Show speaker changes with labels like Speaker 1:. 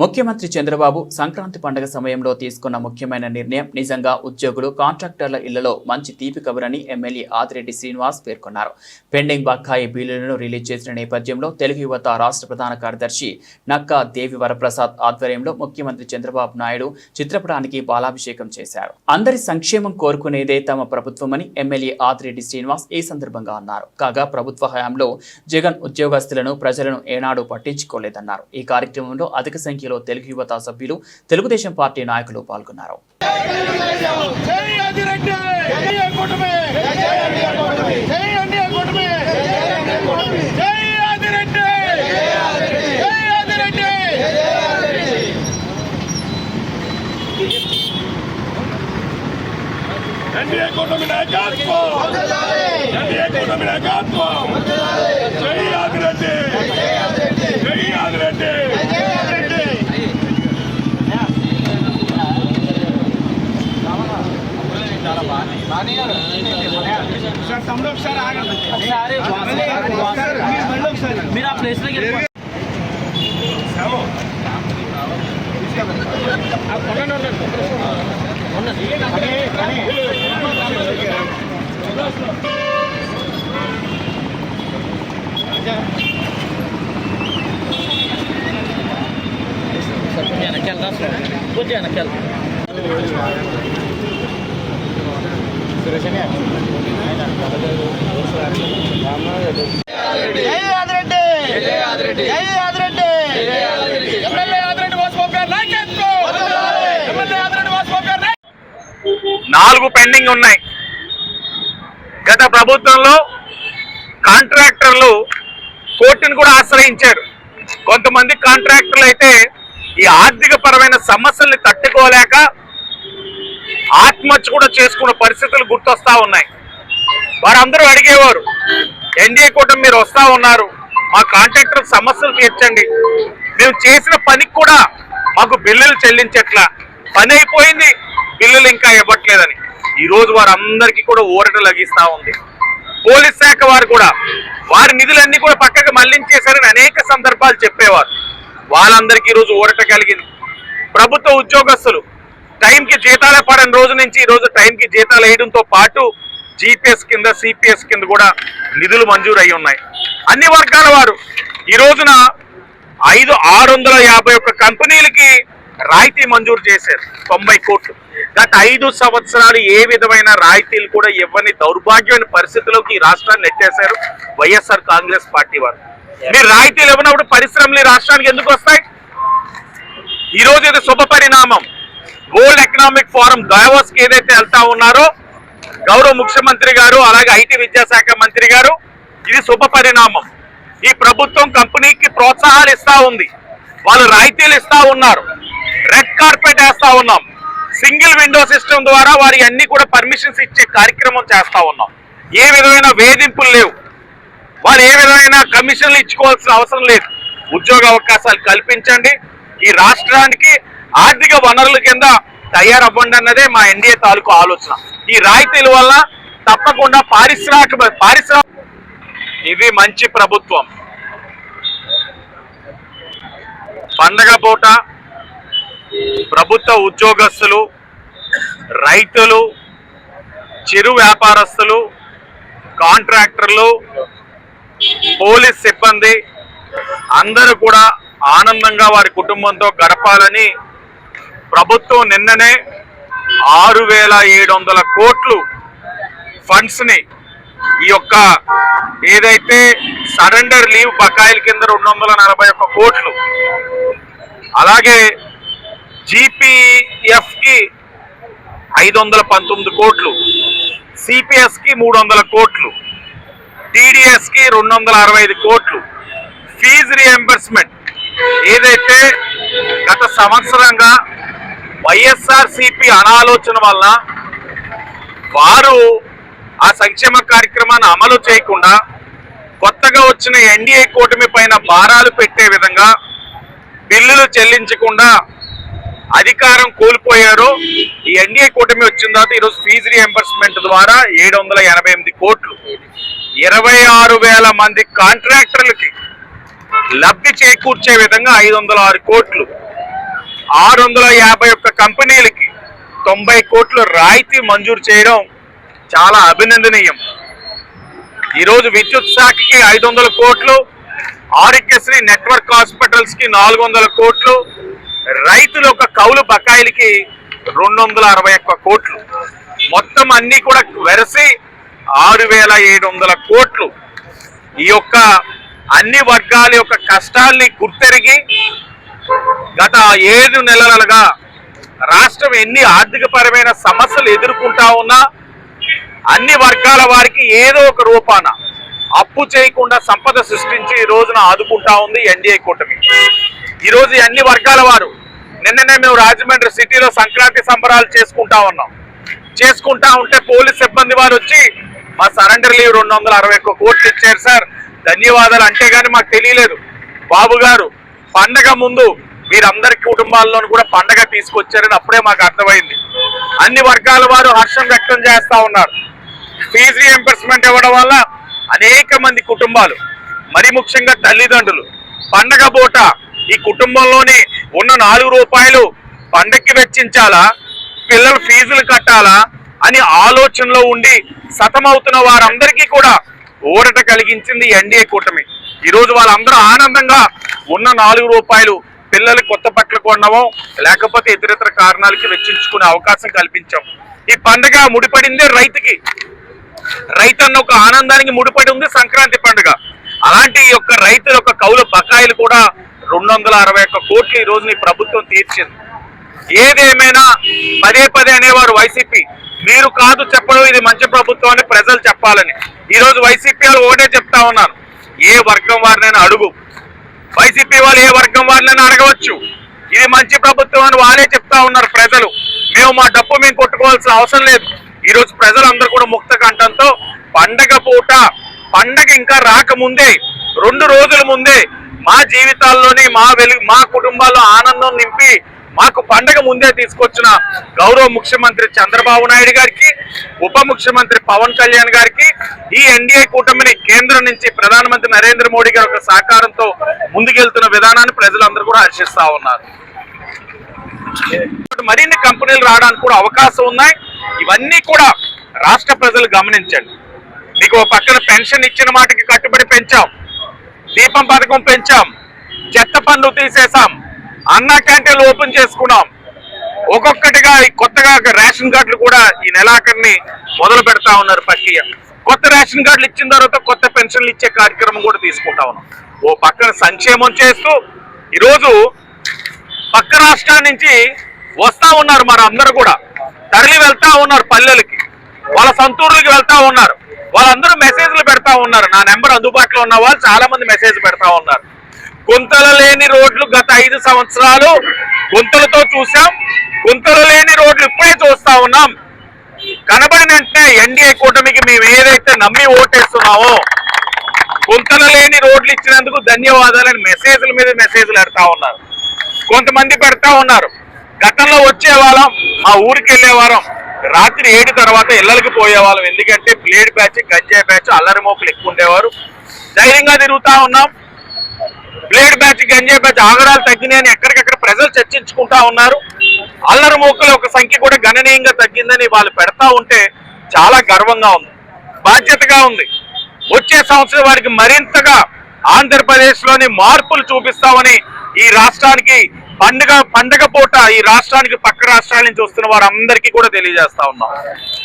Speaker 1: ముఖ్యమంత్రి చంద్రబాబు సంక్రాంతి పండుగ సమయంలో తీసుకున్న ముఖ్యమైన నిర్ణయం నిజంగా ఉద్యోగులు కాంట్రాక్టర్ల ఇళ్లలో మంచి తీపి కబురని ఎమ్మెల్యే ఆదిరెడ్డి శ్రీనివాస్ పేర్కొన్నారు. పెండింగ్ బకాయి బిల్లులను రిలీజ్ చేసిన నేపథ్యంలో తెలుగు యువత రాష్ట్ర ప్రధాన కార్యదర్శి నక్కా దేవి వరప్రసాద్ ఆధ్వర్యంలో ముఖ్యమంత్రి చంద్రబాబు నాయుడు చిత్రపటానికి పాలాభిషేకం చేశారు. అందరి సంక్షేమం కోరుకునేదే తమ ప్రభుత్వమని ఎమ్మెల్యే ఆదిరెడ్డి శ్రీనివాస్ ఈ సందర్భంగా అన్నారు. కాగా ప్రభుత్వ హయాంలో జగన్ ఉద్యోగస్తులను ప్రజలను ఏనాడు పట్టించుకోలేదన్నారు. ఈ కార్యక్రమంలో అధిక సంఖ్యలో తెలుగు యువత సభ్యులు తెలుగుదేశం పార్టీ నాయకులు పాల్గొన్నారు.
Speaker 2: మీరు ఆ ప్లేస్
Speaker 3: నాలుగు పెండింగ్ ఉన్నాయి. గత ప్రభుత్వంలో కాంట్రాక్టర్లు కోర్టును కూడా ఆశ్రయించారు. కొంతమంది కాంట్రాక్టర్లు అయితే ఈ ఆర్థిక పరమైన సమస్యల్ని తట్టుకోలేక ఆత్మహత్య కూడా చేసుకున్న పరిస్థితులు గుర్తొస్తా ఉన్నాయి. వారందరూ అడిగేవారు, ఎన్డీఏ కూటమి మీరు వస్తా ఉన్నారు, మా కాంట్రాక్టర్ సమస్యలు తీర్చండి, మేము చేసిన పనికి కూడా మాకు బిల్లులు చెల్లించట్లా, పని అయిపోయింది బిల్లులు ఇంకా ఇవ్వట్లేదని. ఈరోజు వారందరికీ కూడా ఊరట లగిస్తా ఉంది. పోలీస్ శాఖ వారు కూడా వారి నిధులన్నీ కూడా పక్కకు మళ్లించేశారని అనేక సందర్భాలు చెప్పేవారు. వాళ్ళందరికీ ఈరోజు ఊరట కలిగింది. ప్రభుత్వ ఉద్యోగస్తులు టైంకి జీతాలు పడని రోజు నుంచి ఈరోజు టైంకి జీతాలు వేయడంతో పాటు జీపీఎస్ కింద సిపిఎస్ కింద కూడా నిధులు మంజూరు అయి ఉన్నాయి. అన్ని వర్గాల వారు ఈ రోజున 651 కంపెనీలకి రాయితీ మంజూరు చేశారు, 90 కోట్లు. గత 5 సంవత్సరాలు ఏ విధమైన రాయితీలు కూడా ఇవ్వని దౌర్భాగ్యమైన పరిస్థితుల్లోకి ఈ రాష్ట్రాన్ని నెట్టేశారు వైఎస్ఆర్ కాంగ్రెస్ పార్టీ వారు. మీరు రాయితీలు ఇవ్వనప్పుడు పరిశ్రమలు రాష్ట్రానికి ఎందుకు వస్తాయి? ఈ రోజు ఇది శుభ పరిణామం. వరల్డ్ ఎకనామిక్ ఫోరం దావోస్ కి ఏదైతే వెళ్తా ఉన్నారో గౌరవ ముఖ్యమంత్రి గారు, అలాగే ఐటీ విద్యాశాఖ మంత్రి గారు, ఇది శుభ పరిణామం. ఈ ప్రభుత్వం కంపెనీకి ప్రోత్సాహాలు ఇస్తా ఉంది, వాళ్ళు రాయితీలు ఇస్తా ఉన్నారు, రెడ్ కార్పెట్ వేస్తా ఉన్నాం, సింగిల్ విండో సిస్టమ్ ద్వారా వారి అన్ని కూడా పర్మిషన్స్ ఇచ్చే కార్యక్రమం చేస్తా ఉన్నాం. ఏ విధమైన వేధింపులు లేవు, వారు ఏ విధమైన కమిషన్లు ఇచ్చుకోవాల్సిన అవసరం లేదు. ఉద్యోగ అవకాశాలు కల్పించండి, ఈ రాష్ట్రానికి ఆర్థిక వనరుల కింద తయారవ్వండి అన్నదే మా ఎన్డీఏ తాలూకు ఆలోచన. ఈ రాయితీల వల్ల తప్పకుండా పారిశ్రామిక ఇది మంచి ప్రభుత్వం. పండగ పూట ప్రభుత్వ ఉద్యోగస్తులు, రైతులు, చిరు వ్యాపారస్తులు, కాంట్రాక్టర్లు, పోలీస్ సిబ్బంది అందరూ కూడా ఆనందంగా వారి కుటుంబంతో గడపాలని ప్రభుత్వం నిన్ననే 6700 కోట్లు ఫండ్స్ ని ఈ యొక్క ఏదైతే సరెండర్ లీవ్ బకాయిల కింద 241 కోట్లు, అలాగే జీపీఎఫ్ కి 519 కోట్లు, సిపిఎస్ కి 300 కోట్లు, టీడీఎస్ కి 265 కోట్లు, ఫీజు రియంబర్స్మెంట్ ఏదైతే గత సంవత్సరంగా వైఎస్ఆర్సీపీ అనాలోచన వలన వారు ఆ సంక్షేమ కార్యక్రమాన్ని అమలు చేయకుండా కొత్తగా వచ్చిన ఎన్డీఏ కూటమి పైన భారాలు పెట్టే విధంగా బిల్లులు చెల్లించకుండా అధికారం కోల్పోయారో ఈ ఎన్డీఏ కూటమి వచ్చిన తర్వాత ఈరోజు ఫీజు రియంబర్స్మెంట్ ద్వారా 788 కోట్లు 26,000 మంది కాంట్రాక్టర్లకి లబ్ధి చేకూర్చే విధంగా 506 కోట్లు 651 కంపెనీలకి 90 కోట్లు రాయితీ మంజూరు చేయడం చాలా అభినందనీయం. ఈరోజు విద్యుత్ శాఖకి 500 కోట్లు, ఆరోగ్యశ్రీ నెట్వర్క్ హాస్పిటల్స్ కి 400 కోట్లు, రైతుల యొక్క కౌలు బకాయిలకి 261 కోట్లు, మొత్తం అన్ని కూడా వెరసి 6700 కోట్లు. ఈ యొక్క అన్ని వర్గాల యొక్క కష్టాల్ని గుర్తెరిగి గత 7 నెలలుగా రాష్ట్రం ఎన్ని ఆర్థిక పరమైన సమస్యలు ఎదుర్కొంటా ఉన్నా అన్ని వర్గాల వారికి ఏదో ఒక రూపాన అప్పు చేయకుండా సంపద సృష్టించి ఈ రోజున ఆదుకుంటా ఉంది ఎన్డీఏ కూటమి. ఈ రోజు అన్ని వర్గాల వారు నిన్ననే మేము రాజమండ్రి సిటీలో సంక్రాంతి సంబరాలు చేసుకుంటా ఉంటే పోలీస్ సిబ్బంది వారు వచ్చి మా సరెండర్ లీవ్ 261 కోట్లు ఇచ్చారు సార్, ధన్యవాదాలు అంటే గానీ మాకు తెలియలేదు. బాబు గారు పండగ ముందు మీరందరి కుటుంబాల్లోనూ కూడా పండగ తీసుకొచ్చారని అప్పుడే మాకు అర్థమైంది. అన్ని వర్గాల వారు హర్షం వ్యక్తం చేస్తా ఉన్నారు. ఫీజు రీయింబర్స్మెంట్ ఇవ్వడం వల్ల అనేక మంది కుటుంబాలు, మరి ముఖ్యంగా తల్లిదండ్రులు పండగ పూట ఈ కుటుంబంలోని ఉన్న 4 రూపాయలు పండగకి వెచ్చించాలా, పిల్లల ఫీజులు కట్టాలా అని ఆలోచనలో ఉండి సతమవుతున్న వారందరికీ కూడా ఊరట కలిగించింది ఎన్డీఏ కూటమి. ఈరోజు వాళ్ళందరూ ఆనందంగా ఉన్న 4 రూపాయలు పిల్లలు కొత్త బట్టలు కొనడమో లేకపోతే ఇతరితర కారణాలకి వెచ్చించుకునే అవకాశం కల్పించాం. ఈ పండుగ ముడిపడిందే రైతుకి, రైతు అన్న ఒక ఆనందానికి ముడిపడి ఉంది సంక్రాంతి పండుగ. అలాంటి ఈ యొక్క రైతుల యొక్క కౌలు బకాయిలు కూడా 261 కోట్లు ఈ రోజు ఈ ప్రభుత్వం తీర్చింది. ఏదేమైనా పదే అనేవారు వైసీపీ, మీరు కాదు చెప్పడం ఇది మంచి ప్రభుత్వం అని ప్రజలు చెప్పాలని. ఈ రోజు వైసీపీ వాళ్ళు ఒకటే చెప్తా ఉన్నారు, ఏ వర్గం వారినైనా అడుగు, వైసీపీ వాళ్ళు ఏ వర్గం వారినైనా అడగవచ్చు, ఇది మంచి ప్రభుత్వం అని వాళ్ళే చెప్తా ఉన్నారు. ప్రజలు మేము మా డప్పు మేము కొట్టుకోవాల్సిన అవసరం లేదు. ఈ రోజు ప్రజలందరూ కూడా ముక్త కంఠంతో పండగ పూట, పండగ ఇంకా రాకముందే 2 రోజుల ముందే మా జీవితాల్లోని మా కుటుంబాల్లో ఆనందం నింపి మాకు పండగ ముందే తీసుకొచ్చిన గౌరవ ముఖ్యమంత్రి చంద్రబాబు నాయుడు గారికి, ఉప ముఖ్యమంత్రి పవన్ కళ్యాణ్ గారికి, ఈ ఎన్డీఏ కూటమిని కేంద్రం నుంచి ప్రధానమంత్రి నరేంద్ర మోడీ గారి యొక్క సహకారంతో ముందుకెళ్తున్న విధానాన్ని ప్రజలందరూ కూడా హర్షిస్తా ఉన్నారు. మరిన్ని కంపెనీలు రావడానికి కూడా అవకాశం ఉన్నాయి. ఇవన్నీ కూడా రాష్ట్ర ప్రజలు గమనించండి. మీకు పక్కన పెన్షన్ ఇచ్చిన మాటకి కట్టుబడి పెంచాం, దీపం పథకం పెంచాం, చెత్త పన్ను తీసేసాం, అన్నా క్యాంటీన్లు ఓపెన్ చేసుకున్నాం. ఒక్కొక్కటిగా కొత్తగా రేషన్ కార్డులు కూడా ఈ నెలాఖరిని మొదలు పెడతా ఉన్నారు ప్రక్రియ. కొత్త రేషన్ కార్డులు ఇచ్చిన తర్వాత కొత్త పెన్షన్లు ఇచ్చే కార్యక్రమం కూడా తీసుకుంటా ఉన్నాం. ఓ పక్కన సంక్షేమం చేస్తూ ఈరోజు పక్క రాష్ట్రాల నుంచి వస్తా ఉన్నారు, మరి అందరూ కూడా తరలి వెళ్తా ఉన్నారు పల్లెలకి, వాళ్ళ సొంతూరులకి వెళ్తా ఉన్నారు. వాళ్ళందరూ మెసేజ్లు పెడతా ఉన్నారు. నా నెంబర్ అందుబాటులో ఉన్న వాళ్ళు చాలా మంది మెసేజ్ పెడతా ఉన్నారు. గుంతలు లేని రోడ్లు గత 5 సంవత్సరాలు గుంతలతో చూసాం, గుంతలు లేని రోడ్లు ఇప్పుడే చూస్తా ఉన్నాం. కనబడిన వెంటనే ఎన్డీఏ కూటమికి మేము ఏదైతే నమ్మి ఓటేస్తున్నామో గుంతలు లేని రోడ్లు ఇచ్చినందుకు ధన్యవాదాలని మెసేజ్ల మీద మెసేజ్లు పెడతా ఉన్నారు. కొంతమంది పెడతా ఉన్నారు, గతంలో వచ్చే వాళ్ళం మా ఊరికి వెళ్ళేవారం, రాత్రి 7 తర్వాత ఇళ్లకి పోయేవాళ్ళం, ఎందుకంటే బ్లేడ్ బ్యాచ్, గంజాయి బ్యాచ్, అల్లరి మోపులు ఎక్కువ ఉండేవారు. ధైర్యంగా తిరుగుతా ఉన్నాం. బ్లేడ్ బ్యాచ్, గంజాయి బ్యాచ్ ఆగడాలు తగ్గినాయని ఎక్కడికక్కడ ప్రజలు చర్చించుకుంటా ఉన్నారు. అల్లరి మోకుల ఒక సంఖ్య కూడా గణనీయంగా తగ్గిందని వాళ్ళు పెడతా ఉంటే చాలా గర్వంగా ఉంది, బాధ్యతగా ఉంది. వచ్చే సంవత్సరం వారికి మరింతగా ఆంధ్రప్రదేశ్ లోని మార్పులు చూపిస్తామని ఈ రాష్ట్రానికి పండగ పూట ఈ రాష్ట్రానికి పక్క రాష్ట్రాల నుంచి వస్తున్న వారందరికీ కూడా తెలియజేస్తా ఉన్నాం.